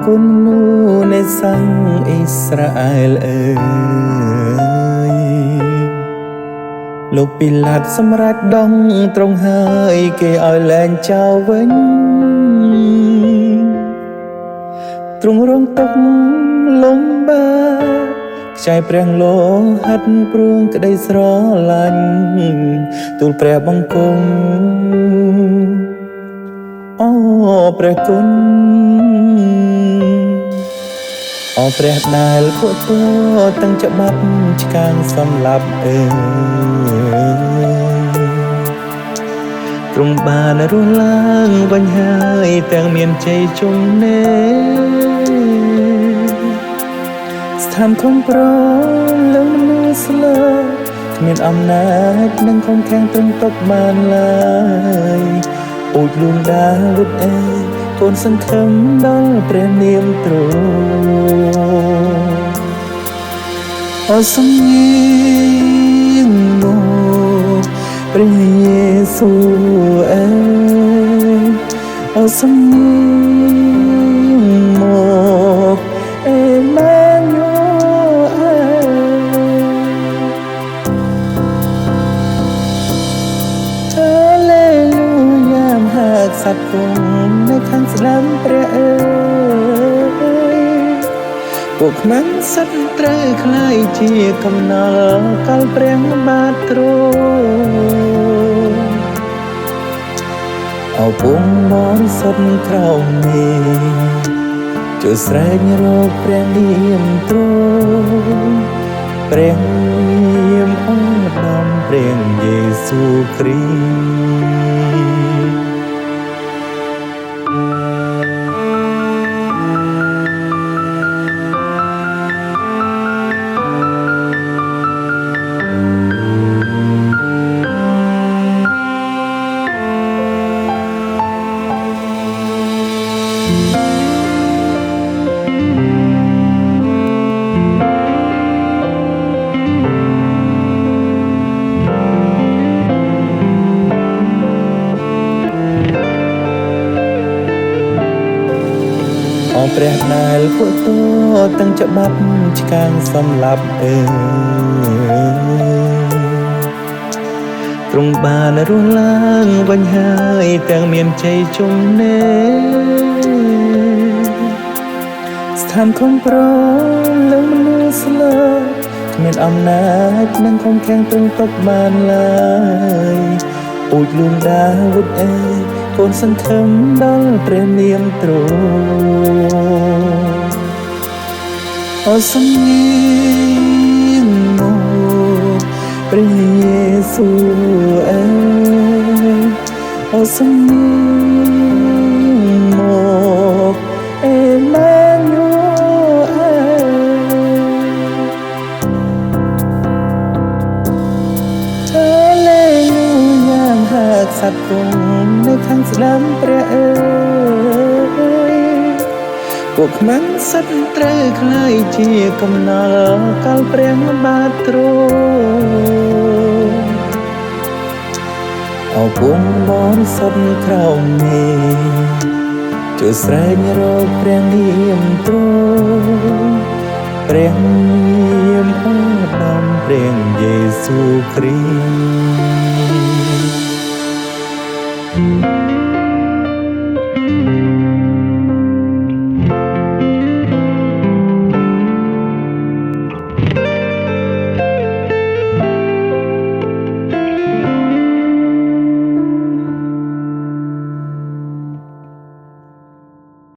គុណនៃសាំងអ៊ីស្រាអែលអើយលោកពីឡាតសម្រាប់ដងត្រង់ហើយគេឲ្យលែងចោលវិញទ្រង់រងទុកលំបាកខ្ចាយព្រះលោហិតព្រួងក្តីស្រឡាញ់ទូលព្រះបង្គំអូព្រះគុណអូព្រះដែលពួកទោទាំងច្បាប់ឆ្កាងសំឡាប់អើទ្រង់បានរស់ឡើងវិញហើយទាំងមានជ័យជុំនេស្ថានធំប្រលឹងមនុស្សស្លើគ្មានអំណាចនឹងខំខាំងទ្រង់ຕົកបានឡើយពូជលួងដាវីតអើយកូនសង្ឃឹមដល់ព្រះនាមទ្រង់អូសំញៀងមកព្រះយេស៊ូអើយអូសំញៀងមកអេម៉ាញូអើហាឡេលូយ៉ាមហាក្សត្រគង់នៅខាងស្ដាំព្រះអើយពួកខ្មាំងសិតត្រូវខ្លាយជាកំណល់កលព្រះបាទទ្រង់អោពងបរិសុទ្ធក្រោមនេះជួយស្រែករកព្រះនាមទ្រង់ព្រះនាមឧត្តមព្រះយេស៊ូវគ្រីព្រះដែលពួកទោទាំងច្បាប់ឆ្កាងសំឡាប់អើទ្រង់បានរស់ឡើងវិញហើយទាំងមានជ័យជុំនេស្ថានខំប្រលឹងមនុស្សស្លើគ្មានអំណាចនឹងខំខាំងទ្រង់ຕົកបានឡើយពូជលួងដាវីតអើយកូនសង្ឃឹមដល់ព្រះនាមទ្រង់អូសំញៀងមកព្រះយេស៊ូអើយអូសំញៀងមកអេម៉ាញូអើហាឡេលូយ៉ាមហាក្សត្រគង់នៅខាងស្ដាំព្រះអើយពួកខ្មាំងសិតត្រូវខ្លាយជាកំណល់កលព្រះបាទទ្រង់អោពងបរិសុទ្ធក្រោមនេះជួយស្រែករកព្រះនាមទ្រង់ព្រះនាមឧត្តមព្រះយេស៊ូវគ្រីស្ទ